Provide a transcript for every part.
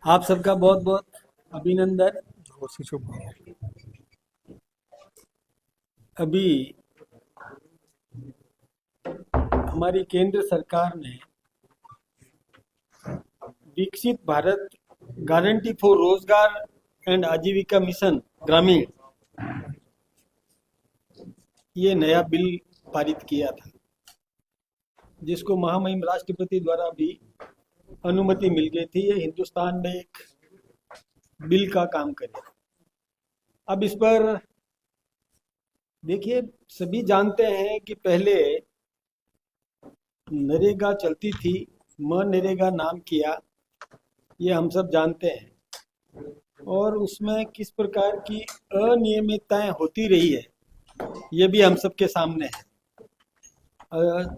आप सबका बहुत बहुत अभिनंदन। अभी हमारी केंद्र सरकार ने विकसित भारत गारंटी फॉर रोजगार एंड आजीविका मिशन ग्रामीण, ये नया बिल पारित किया था, जिसको महामहिम राष्ट्रपति द्वारा भी अनुमति मिल गई थी। ये हिंदुस्तान में एक बिल का काम करेगा। अब इस पर देखिए, सभी जानते हैं कि पहले नरेगा चलती थी, मनरेगा नाम किया, ये हम सब जानते हैं। और उसमें किस प्रकार की अनियमितताएं होती रही है, ये भी हम सबके सामने है।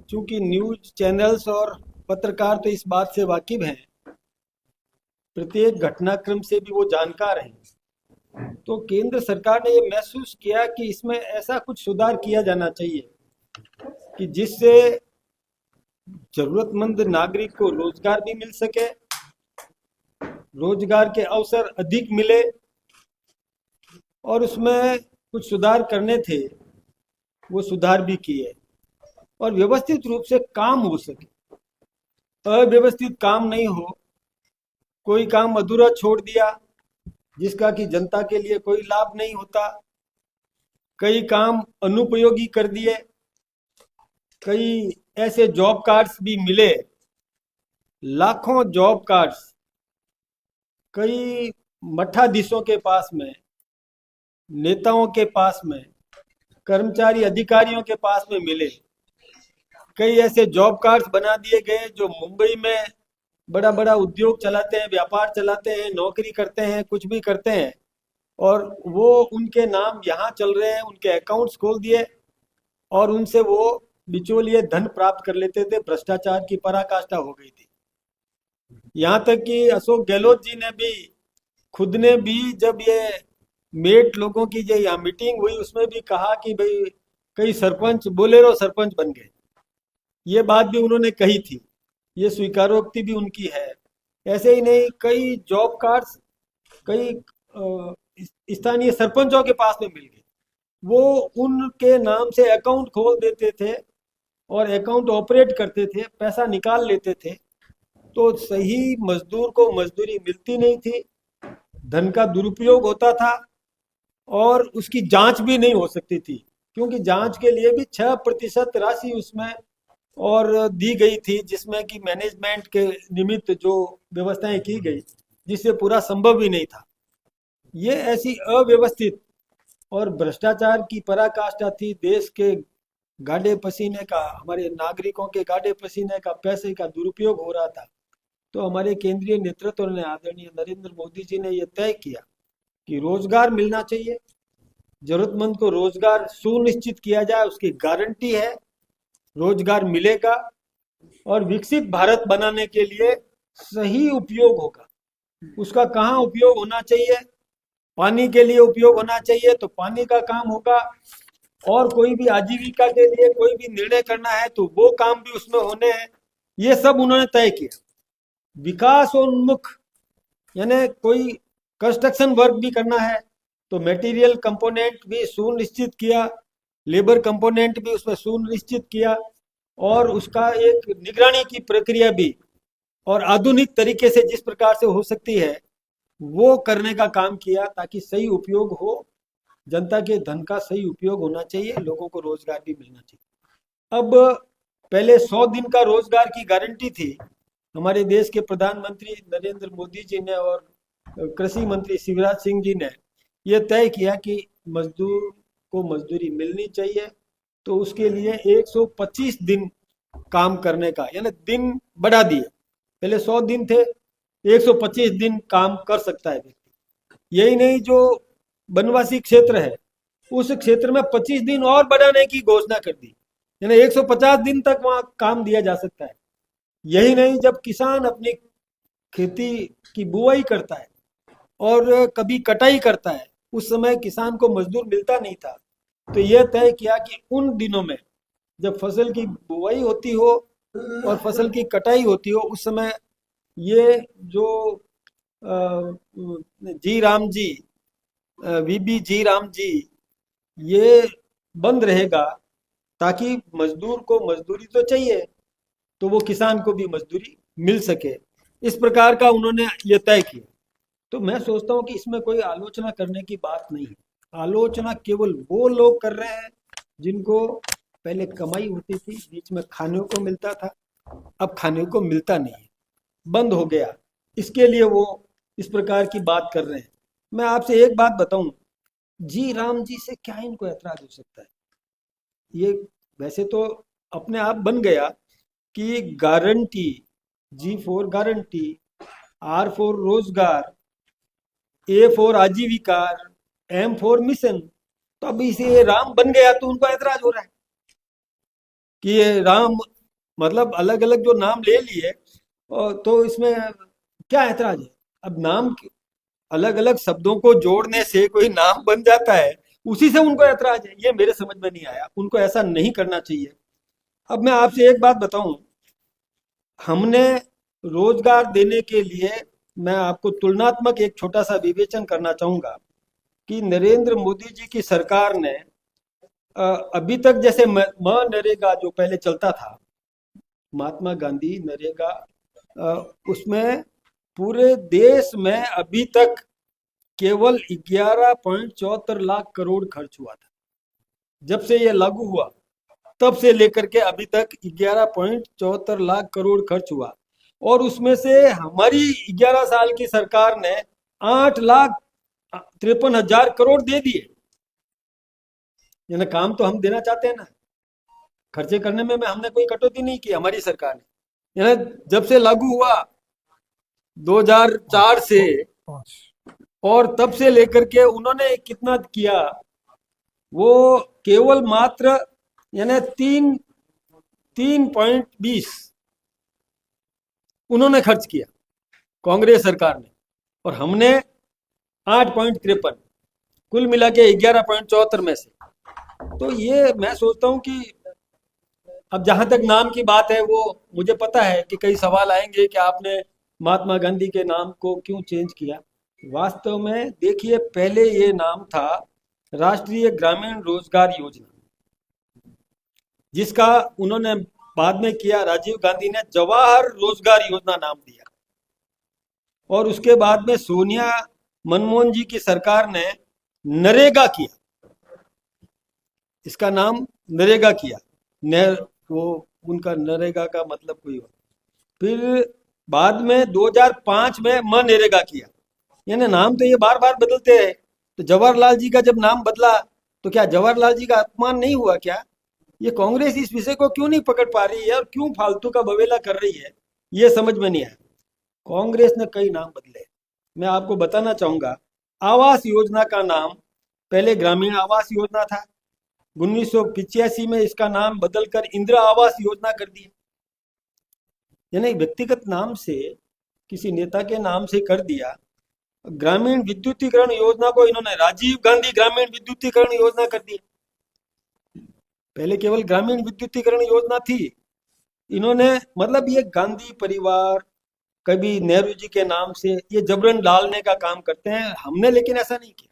चूंकि न्यूज चैनल्स और पत्रकार तो इस बात से वाकिफ हैं, प्रत्येक घटनाक्रम से भी वो जानकार हैं। तो केंद्र सरकार ने ये महसूस किया कि इसमें ऐसा कुछ सुधार किया जाना चाहिए कि जिससे जरूरतमंद नागरिक को रोजगार भी मिल सके, रोजगार के अवसर अधिक मिले, और उसमें कुछ सुधार करने थे, वो सुधार भी किए और व्यवस्थित रूप से काम हो सके। अव्यवस्थित काम नहीं हो, कोई काम अधूरा छोड़ दिया जिसका कि जनता के लिए कोई लाभ नहीं होता, कई काम अनुपयोगी कर दिए, कई ऐसे जॉब कार्ड्स भी मिले, लाखों जॉब कार्ड्स कई मठाधीशों के पास में, नेताओं के पास में, कर्मचारी अधिकारियों के पास में मिले। कई ऐसे जॉब कार्ड्स बना दिए गए जो मुंबई में बड़ा बड़ा उद्योग चलाते हैं, व्यापार चलाते हैं, नौकरी करते हैं, कुछ भी करते हैं, और वो उनके नाम यहाँ चल रहे हैं, उनके अकाउंट्स खोल दिए और उनसे वो बिचौलिए धन प्राप्त कर लेते थे। भ्रष्टाचार की पराकाष्ठा हो गई थी। यहाँ तक कि अशोक गहलोत जी ने भी, खुद ने भी, जब ये मेट लोगों की जो यहाँ मीटिंग हुई उसमें भी कहा कि भाई कई सरपंच बोलेरो सरपंच बन गए, ये बात भी उन्होंने कही थी, ये स्वीकारोक्ति भी उनकी है। ऐसे ही नहीं, कई जॉब कार्ड्स कई स्थानीय सरपंचों के पास में मिल गए, वो उनके नाम से अकाउंट खोल देते थे और अकाउंट ऑपरेट करते थे, पैसा निकाल लेते थे। तो सही मजदूर को मजदूरी मिलती नहीं थी, धन का दुरुपयोग होता था और उसकी जांच भी नहीं हो सकती थी, क्योंकि जांच के लिए भी 6% राशि उसमें और दी गई थी, जिसमें कि मैनेजमेंट के निमित्त जो व्यवस्थाएं की गई, जिससे पूरा संभव ही नहीं था। ये ऐसी अव्यवस्थित और भ्रष्टाचार की पराकाष्ठा थी। देश के गाढ़े पसीने का, हमारे नागरिकों के गाढ़े पसीने का, पैसे का दुरुपयोग हो रहा था। तो हमारे केंद्रीय नेतृत्व ने, आदरणीय नरेंद्र मोदी जी ने यह तय किया कि रोजगार मिलना चाहिए, जरूरतमंद को रोजगार सुनिश्चित किया जाए, उसकी गारंटी है, रोजगार मिलेगा और विकसित भारत बनाने के लिए सही उपयोग होगा। उसका कहाँ उपयोग होना चाहिए? पानी के लिए उपयोग होना चाहिए तो पानी का काम होगा, और कोई भी आजीविका के लिए कोई भी निर्णय करना है तो वो काम भी उसमें होने हैं। ये सब उन्होंने तय किया। विकासोन्मुख, यानी कोई कंस्ट्रक्शन वर्क भी करना है तो मटेरियल कंपोनेंट भी सुनिश्चित किया, लेबर कंपोनेंट भी उसमें सुनिश्चित किया, और उसका एक निगरानी की प्रक्रिया भी, और आधुनिक तरीके से जिस प्रकार से हो सकती है वो करने का काम किया, ताकि सही उपयोग हो, जनता के धन का सही उपयोग होना चाहिए, लोगों को रोजगार भी मिलना चाहिए। अब पहले 100 दिन का रोजगार की गारंटी थी। हमारे देश के प्रधानमंत्री नरेंद्र मोदी जी ने और कृषि मंत्री शिवराज सिंह जी ने यह तय किया कि मजदूर को मजदूरी मिलनी चाहिए, तो उसके लिए 125 दिन काम करने का, यानी दिन बढ़ा दिए। पहले 100 दिन थे, 125 दिन काम कर सकता है व्यक्ति। यही नहीं, जो वनवासी क्षेत्र है उस क्षेत्र में 25 दिन और बढ़ाने की घोषणा कर दी, यानी 150 दिन तक वहां काम दिया जा सकता है। यही नहीं, जब किसान अपनी खेती की बुआई करता है और कभी कटाई करता है, उस समय किसान को मजदूर मिलता नहीं था, तो यह तय किया कि उन दिनों में जब फसल की बुआई होती हो और फसल की कटाई होती हो, उस समय ये जो जी राम जी, वीबी जी राम जी, ये बंद रहेगा, ताकि मजदूर को मजदूरी तो चाहिए, तो वो किसान को भी मजदूरी मिल सके। इस प्रकार का उन्होंने ये तय किया। तो मैं सोचता हूँ कि इसमें कोई आलोचना करने की बात नहीं है। आलोचना केवल वो लोग कर रहे हैं जिनको पहले कमाई होती थी, बीच में खाने को मिलता था, अब खाने को मिलता नहीं है, बंद हो गया, इसके लिए वो इस प्रकार की बात कर रहे हैं। मैं आपसे एक बात बताऊं, जी राम जी से क्या इनको ऐतराज हो सकता है? ये वैसे तो अपने आप बन गया कि guarantee, G for guarantee, R for रोजगार, ए फॉर आजीविका, एम फॉर मिशन। तो अब इसे ये राम बन गया तो उनको ऐतराज हो रहा है कि ये राम, मतलब अलग अलग जो नाम ले लिए, और तो इसमें क्या ऐतराज है? अब नाम अलग अलग शब्दों को जोड़ने से कोई नाम बन जाता है, उसी से उनको ऐतराज है। ये मेरे समझ में नहीं आया, उनको ऐसा नहीं करना चाहिए। अब मैं आपसे एक बात बताऊं, हमने रोजगार देने के लिए, मैं आपको तुलनात्मक एक छोटा सा विवेचन करना चाहूंगा कि नरेंद्र मोदी जी की सरकार ने अभी तक जैसे मनरेगा जो पहले चलता था, महात्मा गांधी नरेगा, उसमें पूरे देश में अभी तक केवल 11.74 लाख करोड़ खर्च हुआ था। जब से ये लागू हुआ तब से लेकर के अभी तक 11.74 लाख करोड़ खर्च हुआ, और उसमें से हमारी 11 साल की सरकार ने 8,53,000 करोड़ दे दिए। यानी काम तो हम देना चाहते हैं ना, खर्चे करने में हमने कोई कटौती नहीं की हमारी सरकार ने। यानी जब से लागू हुआ 2004 से, और तब से लेकर के उन्होंने कितना किया, वो केवल मात्र यानी 3.20 उन्होंने खर्च किया, कांग्रेस सरकार ने, और हमने 8.53, कुल मिला के 11.74 में से। तो ये मैं सोचता हूँ कि अब जहां तक नाम की बात है, वो मुझे पता है कि कई सवाल आएंगे कि आपने महात्मा गांधी के नाम को क्यों चेंज किया। वास्तव में देखिए, पहले ये नाम था राष्ट्रीय ग्रामीण रोजगार योजना, जिसका उन्होंने बाद में किया, राजीव गांधी ने जवाहर रोजगार योजना नाम दिया, और उसके बाद में सोनिया मनमोहन जी की सरकार ने नरेगा किया, इसका नाम नरेगा किया। वो उनका नरेगा का मतलब कोई और। फिर बाद में 2005 में मनरेगा किया। यानी नाम तो ये बार बार बदलते हैं। तो जवाहरलाल जी का जब नाम बदला, तो क्या जवाहरलाल जी का अपमान नहीं हुआ क्या? ये कांग्रेस इस विषय को क्यों नहीं पकड़ पा रही है और क्यों फालतू का बवेला कर रही है, ये समझ में नहीं आया। कांग्रेस ने कई नाम बदले। मैं आपको बताना चाहूंगा, आवास योजना का नाम पहले ग्रामीण आवास योजना था, 1985 में इसका नाम बदलकर इंदिरा आवास योजना कर दिया। यानी व्यक्तिगत नाम से, किसी नेता के नाम से कर दिया। ग्रामीण विद्युतीकरण योजना को इन्होंने राजीव गांधी ग्रामीण विद्युतीकरण योजना कर दी। पहले केवल ग्रामीण विद्युतीकरण योजना थी, इन्होंने, मतलब ये गांधी परिवार, कभी नेहरू जी के नाम से ये जबरन डालने का काम करते हैं। हमने लेकिन ऐसा नहीं किया,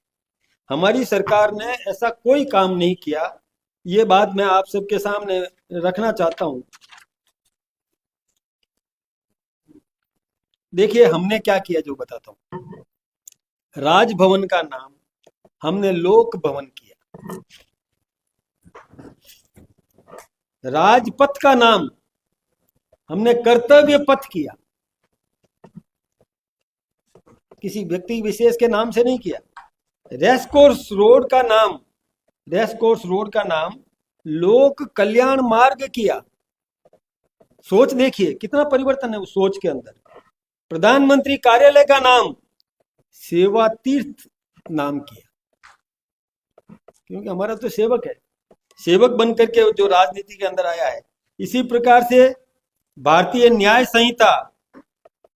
हमारी सरकार ने ऐसा कोई काम नहीं किया। ये बात मैं आप सबके सामने रखना चाहता हूं। देखिए हमने क्या किया, जो बताता हूं। राजभवन का नाम हमने लोक भवन किया, राजपथ का नाम हमने कर्तव्य पथ किया, किसी व्यक्ति विशेष के नाम से नहीं किया। रेसकोर्स रोड का नाम, रेसकोर्स रोड का नाम लोक कल्याण मार्ग किया। सोच देखिए कितना परिवर्तन है उस सोच के अंदर। प्रधानमंत्री कार्यालय का नाम सेवा तीर्थ नाम किया, क्योंकि हमारा तो सेवक है, सेवक बनकर के जो राजनीति के अंदर आया है। इसी प्रकार से भारतीय न्याय संहिता,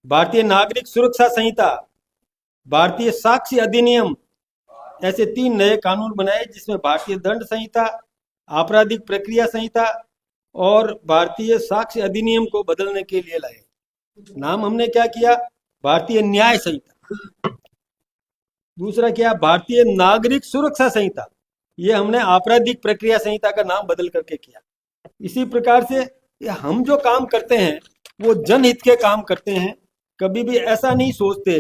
भारतीय नागरिक सुरक्षा संहिता, भारतीय साक्ष्य अधिनियम, ऐसे 3 नए कानून बनाए, जिसमें भारतीय दंड संहिता, आपराधिक प्रक्रिया संहिता और भारतीय साक्ष्य अधिनियम को बदलने के लिए लाए। नाम हमने क्या किया, भारतीय न्याय संहिता। दूसरा क्या, भारतीय नागरिक सुरक्षा संहिता, ये हमने आपराधिक प्रक्रिया संहिता का नाम बदल करके किया। इसी प्रकार से ये हम जो काम करते हैं वो जनहित के काम करते हैं, कभी भी ऐसा नहीं सोचते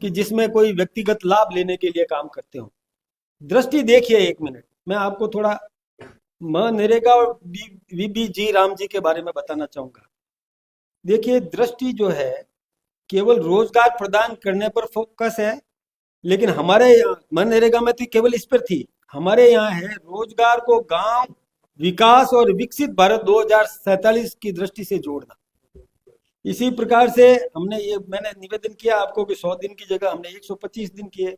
कि जिसमें कोई व्यक्तिगत लाभ लेने के लिए काम करते हो। दृष्टि देखिए, एक मिनट मैं आपको थोड़ा मनरेगा और वीबीजी राम जी के बारे में बताना चाहूंगा। देखिए, दृष्टि जो है केवल रोजगार प्रदान करने पर फोकस है, लेकिन हमारे यहाँ मनरेगा में तो केवल इस पर थी। हमारे यहाँ है रोजगार को गांव विकास और विकसित भारत 2047 की दृष्टि से जोड़ना। इसी प्रकार से हमने ये मैंने निवेदन किया आपको कि 100 दिन की जगह हमने 125 दिन किए।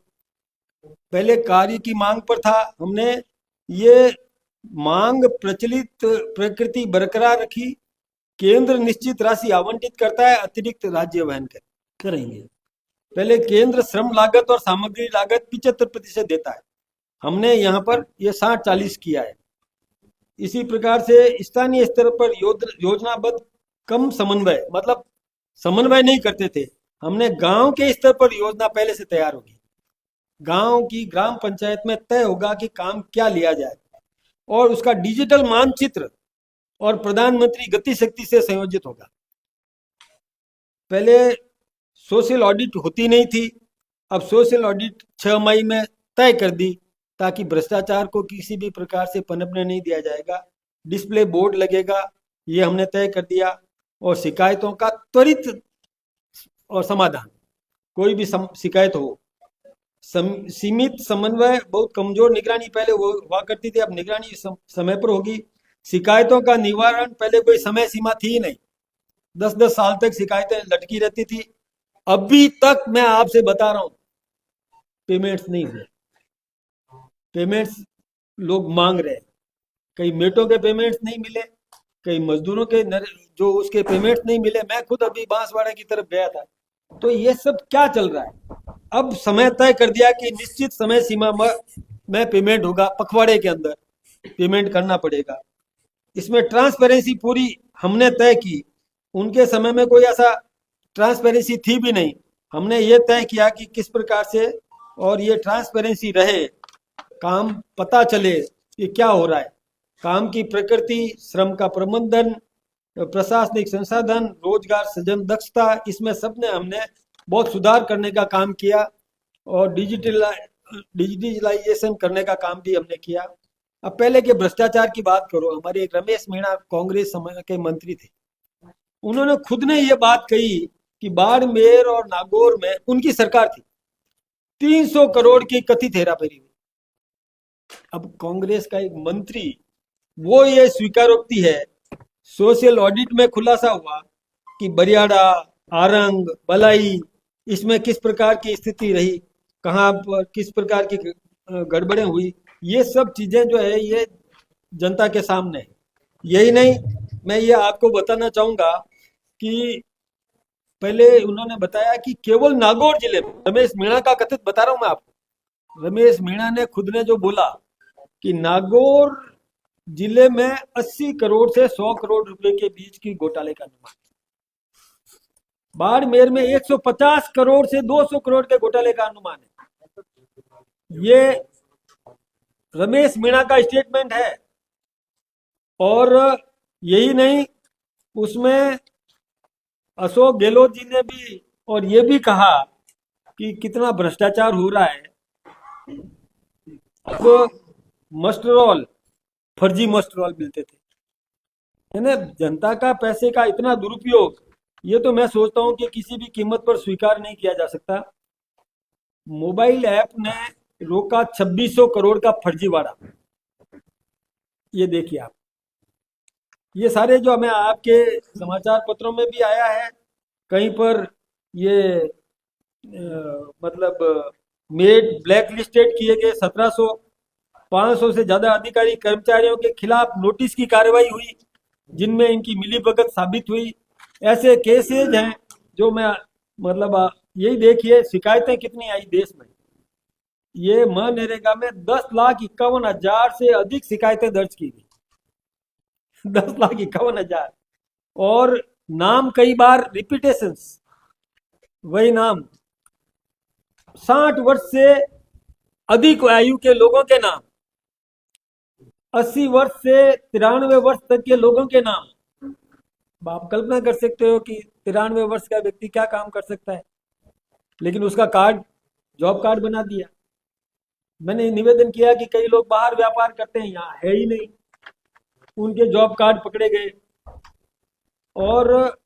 पहले कार्य की मांग पर था, हमने ये मांग प्रचलित प्रकृति बरकरार रखी। केंद्र निश्चित राशि आवंटित करता है, अतिरिक्त राज्य वहन करेंगे। पहले केंद्र श्रम लागत और सामग्री लागत 75% देता है, हमने यहाँ पर ये 60-40 किया है। इसी प्रकार से स्थानीय स्तर पर योजनाबद्ध कम समन्वय, मतलब समन्वय नहीं करते थे, हमने गांव के स्तर पर योजना पहले से तैयार होगी। गांव की ग्राम पंचायत में तय होगा कि काम क्या लिया जाए और उसका डिजिटल मानचित्र और प्रधानमंत्री गति शक्ति से संयोजित होगा। पहले सोशल ऑडिट होती नहीं थी, अब सोशल ऑडिट 6 मई में तय कर दी, ताकि भ्रष्टाचार को किसी भी प्रकार से पनपने नहीं दिया जाएगा। डिस्प्ले बोर्ड लगेगा, ये हमने तय कर दिया। और शिकायतों का त्वरित और समाधान, कोई भी शिकायत हो, सीमित समन्वय, बहुत कमजोर निगरानी पहले हुआ करती थी, अब निगरानी समय पर होगी। शिकायतों का निवारण, पहले कोई समय सीमा थी ही नहीं, 10-10 साल तक शिकायतें लटकी रहती थी। अभी तक मैं आपसे बता रहा हूं पेमेंट्स नहीं हुए, पेमेंट्स लोग मांग रहे हैं। कई मेटों के पेमेंट्स नहीं मिले, कई मजदूरों के जो उसके पेमेंट्स नहीं मिले। मैं खुद अभी बांसवाड़ा की तरफ गया था, तो ये सब क्या चल रहा है। अब समय तय कर दिया कि निश्चित समय सीमा में पेमेंट होगा, पखवाड़े के अंदर पेमेंट करना पड़ेगा। इसमें ट्रांसपेरेंसी पूरी हमने तय की, उनके समय में कोई ऐसा ट्रांसपेरेंसी थी भी नहीं। हमने ये तय किया कि किस प्रकार से और ये ट्रांसपेरेंसी रहे, काम पता चले कि क्या हो रहा है, काम की प्रकृति, श्रम का प्रबंधन, प्रशासनिक संसाधन, रोजगार सृजन दक्षता, इसमें सब ने हमने बहुत सुधार करने का काम किया और डिजिटलाइजेशन करने का काम भी हमने किया। अब पहले के भ्रष्टाचार की बात करो, हमारे एक रमेश मीणा कांग्रेस समय के मंत्री थे, उन्होंने खुद ने ये बात कही कि बाड़मेर और नागौर में उनकी सरकार थी, 300 करोड़ की कथित हेराफेरी हुई। अब कांग्रेस का एक मंत्री वो ये स्वीकारोक्ति है, सोशल ऑडिट में खुलासा हुआ कि बरियाड़ा, आरंग, बलाई, इसमें किस प्रकार की स्थिति रही, कहाँ पर किस प्रकार की गड़बड़ें हुई, ये सब चीजें जो है ये जनता के सामने है। यही नहीं, मैं ये आपको बताना चाहूंगा कि पहले उन्होंने बताया कि केवल नागौर जिले में, रमेश मीणा का कथित बता रहा हूं मैं आपको, रमेश मीणा ने खुद ने जो बोला कि नागौर जिले में 80 करोड़ से 100 करोड़ रुपए के बीच की घोटाले का अनुमान, बाड़मेर में 150 करोड़ से 200 करोड़ के घोटाले का अनुमान है। ये रमेश मीणा का स्टेटमेंट है। और यही नहीं, उसमें अशोक गहलोत जी ने भी और ये भी कहा कि कितना भ्रष्टाचार हो रहा है। अब मस्टर रोल, फर्जी मस्टर रोल मिलते थे, है ना। जनता का पैसे का इतना दुरुपयोग, ये तो मैं सोचता हूं कि किसी भी कीमत पर स्वीकार नहीं किया जा सकता। मोबाइल ऐप ने रोका 2600 करोड़ का फर्जीवाड़ा, ये देखिए आप, ये सारे जो हमें आपके समाचार पत्रों में भी आया है, कहीं पर ये मतलब मेड ब्लैक लिस्टेड किए गए 1700, 500 से ज्यादा अधिकारी कर्मचारियों के खिलाफ नोटिस की कार्रवाई हुई, जिनमें इनकी मिलीभगत साबित हुई। ऐसे केसेज हैं जो मैं मतलब यही देखिए शिकायतें कितनी आई देश में। ये मनरेगा में 10,51,000 से अधिक शिकायतें दर्ज की गई, 10,51,000, और नाम कई बार रिपीटेशंस, वही नाम। 60 वर्ष से अधिक आयु के लोगों के नाम, 80 वर्ष से 93 वर्ष तक के लोगों के नाम। अब आप कल्पना कर सकते हो कि 93 वर्ष का व्यक्ति क्या काम कर सकता है, लेकिन उसका कार्ड जॉब कार्ड बना दिया। मैंने निवेदन किया कि कई लोग बाहर व्यापार करते हैं, यहाँ है ही नहीं, उनके जॉब कार्ड पकड़े गए। और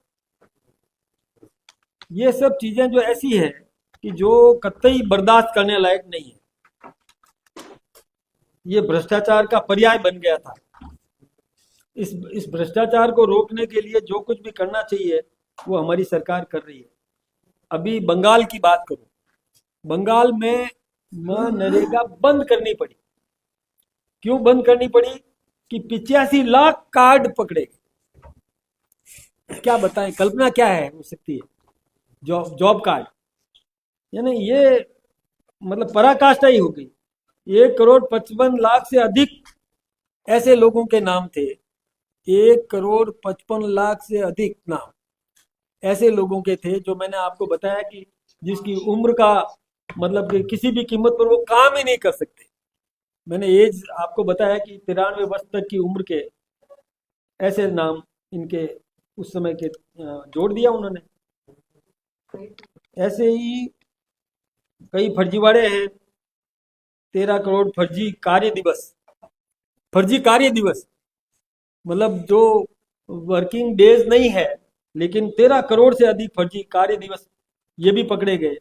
ये सब चीजें जो ऐसी है कि जो कतई बर्दाश्त करने लायक नहीं है। ये भ्रष्टाचार का पर्याय बन गया था। इस भ्रष्टाचार को रोकने के लिए जो कुछ भी करना चाहिए वो हमारी सरकार कर रही है। अभी बंगाल की बात करूं, बंगाल में मनरेगा बंद करनी पड़ी। क्यों बंद करनी पड़ी? कि 85 लाख कार्ड पकड़े गए। क्या बताएं, कल्पना क्या है हो सकती है? जॉब कार्ड, यानी ये मतलब पराकाष्ठा ही हो गई। 1,55,00,000 से अधिक ऐसे लोगों के नाम थे। 1,55,00,000 से अधिक नाम ऐसे लोगों के थे जो मैंने आपको बताया कि जिसकी उम्र का मतलब कि किसी भी कीमत पर वो काम ही नहीं कर सकते। मैंने एज आपको बताया कि 93 वर्ष तक की उम्र के ऐसे नाम इनके उस समय के जोड़ दिया उन्होंने। ऐसे ही कई फर्जीवाड़े हैं। 13 करोड़ फर्जी कार्य दिवस मतलब जो वर्किंग डेज नहीं है, लेकिन 13 करोड़ से अधिक फर्जी कार्य दिवस ये भी पकड़े गए।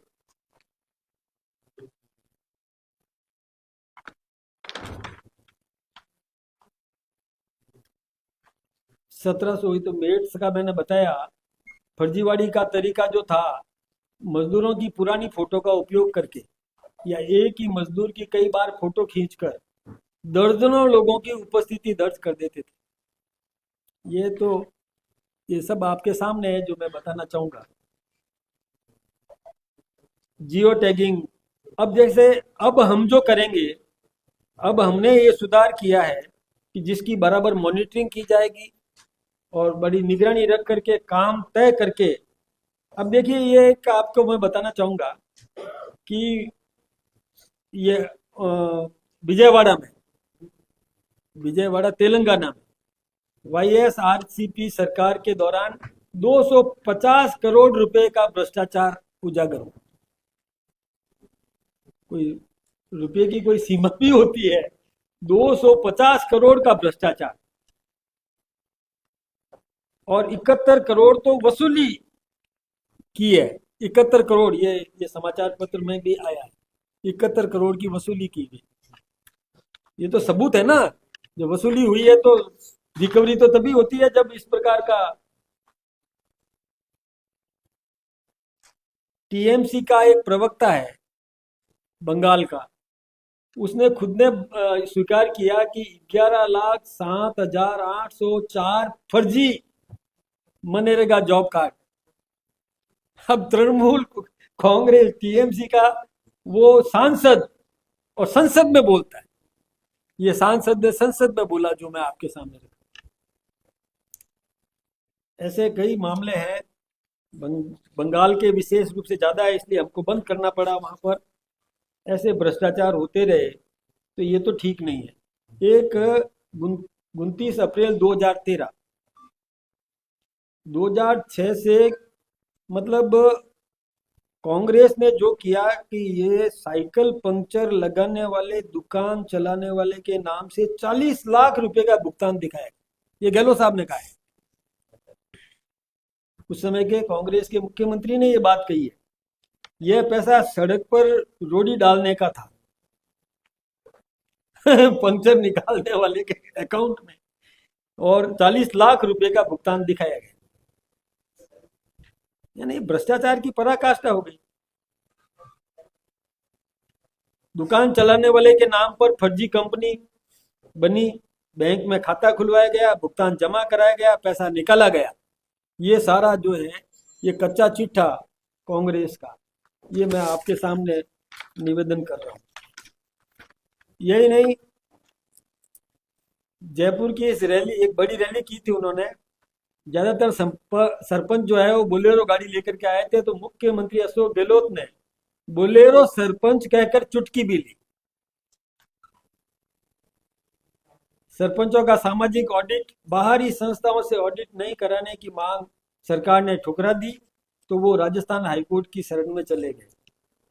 सत्रह सौ, तो मेट्स का मैंने बताया। फर्जीवाड़ी का तरीका जो था, मजदूरों की पुरानी फोटो का उपयोग करके या एक ही मजदूर की कई बार फोटो खींचकर दर्जनों लोगों की उपस्थिति दर्ज कर देते थे। ये सब आपके सामने है जो मैं बताना चाहूंगा। जियो टैगिंग, अब हम जो करेंगे, अब हमने ये सुधार किया है कि जिसकी बराबर मॉनिटरिंग की जाएगी और बड़ी निगरानी रख करके काम तय करके। अब देखिए, ये एक आपको मैं बताना चाहूंगा कि ये विजयवाड़ा तेलंगाना में YSRCP सरकार के दौरान 250 करोड़ रुपए का भ्रष्टाचार उजागर हुआ। कोई रुपए की कोई सीमा भी होती है? 250 करोड़ का भ्रष्टाचार, और 71 करोड़ तो वसूली की है। 71 करोड़, ये समाचार पत्र में भी आया है, 71 करोड़ की वसूली की गई। ये तो सबूत है ना, जो वसूली हुई है तो रिकवरी तो तभी होती है जब इस प्रकार का। टीएमसी का एक प्रवक्ता है बंगाल का, उसने खुद ने स्वीकार किया कि 11,07,804 फर्जी मनरेगा जॉब कार्ड। अब तृणमूल कांग्रेस टीएमसी का वो सांसद और संसद में बोलता है। ये सांसद ने संसद में बोला जो मैं आपके सामने रखा। ऐसे कई मामले हैं। बंगाल के विशेष रूप से ज्यादा है, इसलिए हमको बंद करना पड़ा वहां पर। ऐसे भ्रष्टाचार होते रहे तो ये तो ठीक नहीं है। एक 29 अप्रैल 2006 से मतलब कांग्रेस ने जो किया कि ये साइकिल पंक्चर लगाने वाले, दुकान चलाने वाले के नाम से 40 लाख रुपए का भुगतान दिखाया। ये गहलोत साहब ने कहा है, उस समय के कांग्रेस के मुख्यमंत्री ने ये बात कही है। यह पैसा सड़क पर रोड़ी डालने का था पंक्चर निकालने वाले के अकाउंट में, और 40 लाख रुपए का भुगतान दिखाया गया। यानी भ्रष्टाचार की पराकाष्ठा हो गई। दुकान चलाने वाले के नाम पर फर्जी कंपनी बनी, बैंक में खाता खुलवाया गया, भुगतान जमा कराया गया, पैसा निकाला गया। ये सारा जो है ये कच्चा चिट्ठा कांग्रेस का, ये मैं आपके सामने निवेदन कर रहा हूं। यही नहीं, जयपुर की इस रैली, एक बड़ी रैली की थी उन्होंने। ज्यादातर सरपंच जो है वो बोलेरो गाड़ी लेकर के आए थे, तो मुख्यमंत्री अशोक गहलोत ने बोलेरो सरपंच कहकर चुटकी भी ली। सरपंचों का सामाजिक ऑडिट, बाहरी संस्थाओं से ऑडिट नहीं कराने की मांग सरकार ने ठुकरा दी, तो वो राजस्थान हाईकोर्ट की शरण में चले गए।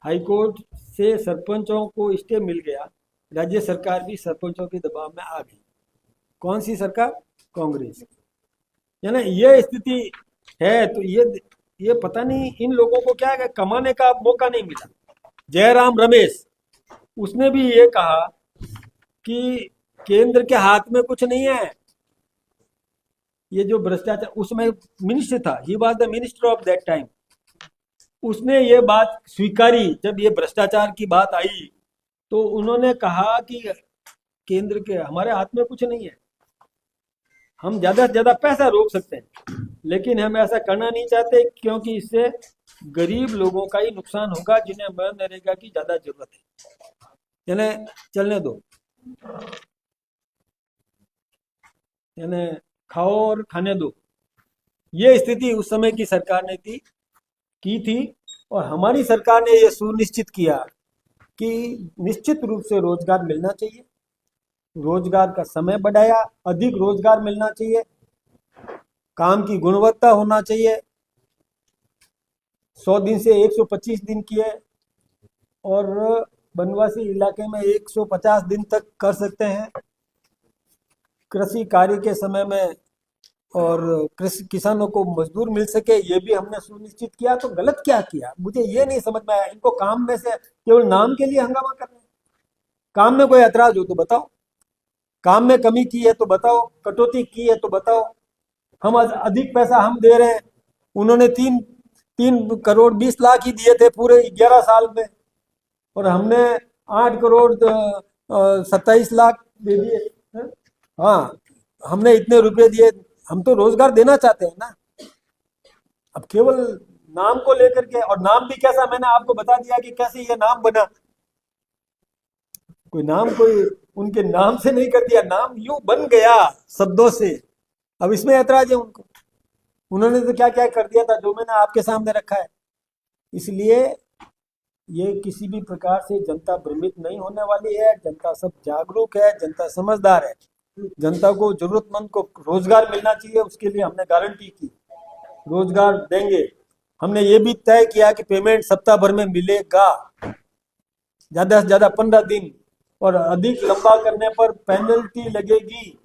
हाईकोर्ट से सरपंचों को स्टे मिल गया, राज्य सरकार भी सरपंचों के दबाव में आ गई। कौन सी सरकार? कांग्रेस। यानी ये स्थिति है। तो ये पता नहीं इन लोगों को क्या है, कमाने का मौका नहीं मिला। जयराम रमेश, उसने भी ये कहा कि केंद्र के हाथ में कुछ नहीं है। ये जो भ्रष्टाचार, उसमें मिनिस्टर था, he was the minister of that time, उसने ये बात स्वीकारी। जब ये भ्रष्टाचार की बात आई तो उन्होंने कहा कि केंद्र के हमारे हाथ में कुछ नहीं है, हम ज्यादा से ज्यादा पैसा रोक सकते हैं, लेकिन हम ऐसा करना नहीं चाहते क्योंकि इससे गरीब लोगों का ही नुकसान होगा जिन्हें मनरेगा की ज्यादा जरूरत है। यानी चलने दो, यानी खाओ और खाने दो। ये स्थिति उस समय की सरकार ने की थी। और हमारी सरकार ने ये सुनिश्चित किया कि निश्चित रूप से रोजगार मिलना चाहिए, रोजगार का समय बढ़ाया, अधिक रोजगार मिलना चाहिए, काम की गुणवत्ता होना चाहिए। 100 दिन से 125 दिन किए, और बनवासी इलाके में 150 दिन तक कर सकते हैं। कृषि कार्य के समय में और कृषि किसानों को मजदूर मिल सके, ये भी हमने सुनिश्चित किया। तो गलत क्या किया, मुझे ये नहीं समझ में आया। इनको काम में से केवल नाम के लिए हंगामा कर रहे हैं। काम में कोई ऐतराज हो तो बताओ, काम में कमी की है तो बताओ, कटौती की है तो बताओ। हम अधिक पैसा हम दे रहे हैं, उन्होंने 3 करोड़ 20 लाख ही दिए थे पूरे 11 साल में, और हमने 8 करोड़ 27 लाख दे दिए। हाँ, हमने इतने रुपए दिए। हम तो रोजगार देना चाहते हैं ना। अब केवल नाम को लेकर के, और नाम भी कैसा, मैंने आपको बता दिया कि कैसे ये नाम बना। कोई उनके नाम से नहीं कर दिया, नाम यूं बन गया शब्दों से। अब इसमें ऐतराज है उनको, उन्होंने तो क्या क्या कर दिया था जो मैंने आपके सामने रखा है। इसलिए ये किसी भी प्रकार से जनता भ्रमित नहीं होने वाली है। जनता सब जागरूक है, जनता समझदार है। जनता को, जरूरतमंद को रोजगार मिलना चाहिए, उसके लिए हमने गारंटी की रोजगार देंगे। हमने ये भी तय किया कि पेमेंट सप्ताह भर में मिलेगा, ज्यादा से ज्यादा 15 दिन, और अधिक लंबा करने पर पेनल्टी लगेगी,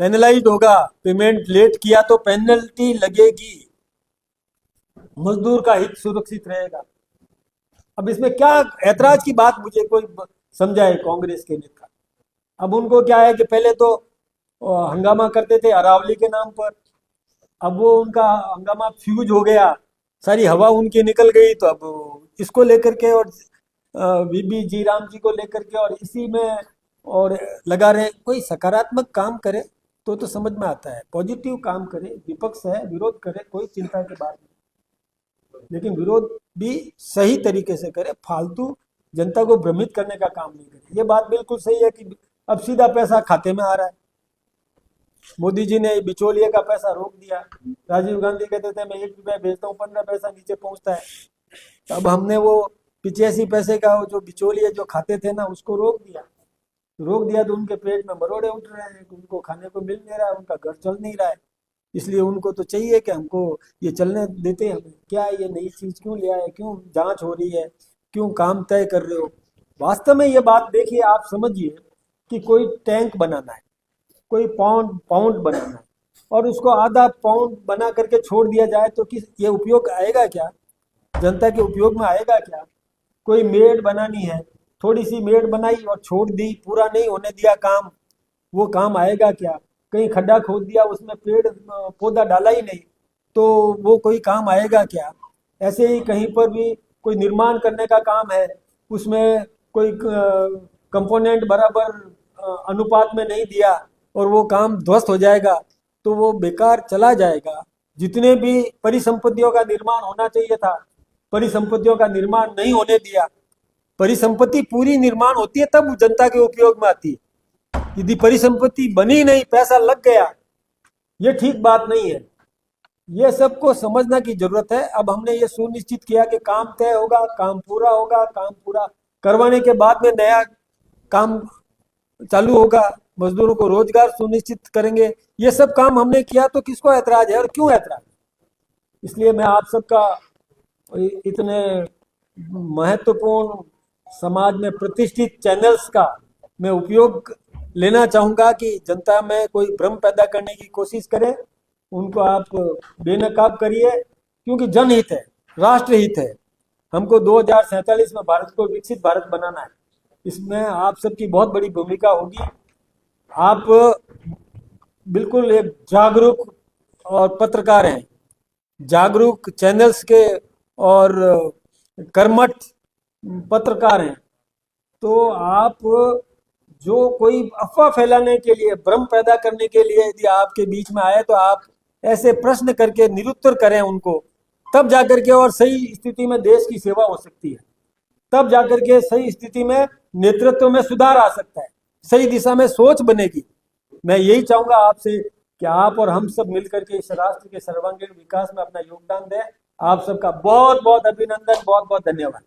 पेनलाइज होगा। पेमेंट लेट किया तो पेनल्टी लगेगी, मजदूर का हित सुरक्षित रहेगा। अब इसमें क्या ऐतराज की बात मुझे कोई समझाए कांग्रेस के नेता। अब उनको क्या है कि पहले तो हंगामा करते थे अरावली के नाम पर, अब वो उनका हंगामा फ्यूज हो गया, सारी हवा उनकी निकल गई। तो अब इसको लेकर के, और बीबी जी राम जी को लेकर के, और इसी में और लगा रहे। कोई सकारात्मक काम करे तो समझ में आता है, पॉजिटिव काम करे। विपक्ष है, विरोध करे, कोई चिंता की बात नहीं, लेकिन विरोध भी सही तरीके से करे, फालतू जनता को भ्रमित करने का काम नहीं करे। ये बात बिल्कुल सही है कि अब सीधा पैसा खाते में आ रहा है। मोदी जी ने बिचौलिए का पैसा रोक दिया। राजीव गांधी कहते थे मैं 1 रुपया भेजता हूँ, 15 पैसा नीचे पहुंचता है। तो अब हमने वो 85 पैसे का वो जो बिचौलिए जो खाते थे ना, उसको रोक दिया तो उनके पेट में मरोड़े उठ रहे हैं, उनको खाने को मिल नहीं रहा है, उनका घर चल नहीं रहा है। इसलिए उनको तो चाहिए कि हमको ये चलने देते हैं। हमें क्या ये नई चीज क्यों ले आए, क्यों जांच हो रही है, क्यों काम तय कर रहे हो। वास्तव में ये बात देखिए, आप समझिए कि कोई टैंक बनाना है, कोई पाउंड बनाना है, और उसको आधा पाउंड बना करके छोड़ दिया जाए तो किस ये उपयोग आएगा क्या, जनता के उपयोग में आएगा क्या। कोई मेड बनानी है, थोड़ी सी मेड बनाई और छोड़ दी, पूरा नहीं होने दिया काम, वो काम आएगा क्या। कहीं खड्डा खोद दिया, उसमें पेड़ पौधा डाला ही नहीं, तो वो कोई काम आएगा क्या। ऐसे ही कहीं पर भी कोई निर्माण करने का काम है, उसमें कोई कंपोनेंट बराबर अनुपात में नहीं दिया और वो काम ध्वस्त हो जाएगा, तो वो बेकार चला जाएगा। जितने भी परिसंपत्तियों का निर्माण होना चाहिए था, परिसंपत्तियों का निर्माण नहीं होने दिया। परिसंपत्ति पूरी निर्माण होती है तब जनता के उपयोग में आती है। यदि परिसंपत्ति बनी नहीं, पैसा लग गया, ये ठीक बात नहीं है। ये सबको समझना की जरूरत है। अब हमने ये सुनिश्चित किया कि काम तय होगा, काम पूरा होगा, काम पूरा करवाने के बाद में नया काम चालू होगा, मजदूरों को रोजगार सुनिश्चित करेंगे। ये सब काम हमने किया तो किसको ऐतराज है और क्यों ऐतराज? इसलिए मैं आप सबका इतने महत्वपूर्ण समाज में प्रतिष्ठित चैनल्स का मैं उपयोग लेना चाहूँगा कि जनता में कोई भ्रम पैदा करने की कोशिश करे, उनको आप बेनकाब करिए, क्योंकि जनहित है, राष्ट्रहित है। हमको 2047 में भारत को विकसित भारत बनाना है। इसमें आप सबकी बहुत बड़ी भूमिका होगी। आप बिल्कुल एक जागरूक और पत्रकार हैं, जागरूक चैनल्स के और कर्मठ पत्रकार हैं। तो आप जो कोई अफवाह फैलाने के लिए, भ्रम पैदा करने के लिए यदि आपके बीच में आए तो आप ऐसे प्रश्न करके निरुत्तर करें उनको, तब जाकर के और सही स्थिति में देश की सेवा हो सकती है। तब जाकर के सही स्थिति में नेतृत्व में सुधार आ सकता है, सही दिशा में सोच बनेगी। मैं यही चाहूंगा आपसे कि आप और हम सब मिलकर के इस राष्ट्र के सर्वांगीण विकास में अपना योगदान दें। आप सबका बहुत बहुत अभिनंदन, बहुत बहुत धन्यवाद।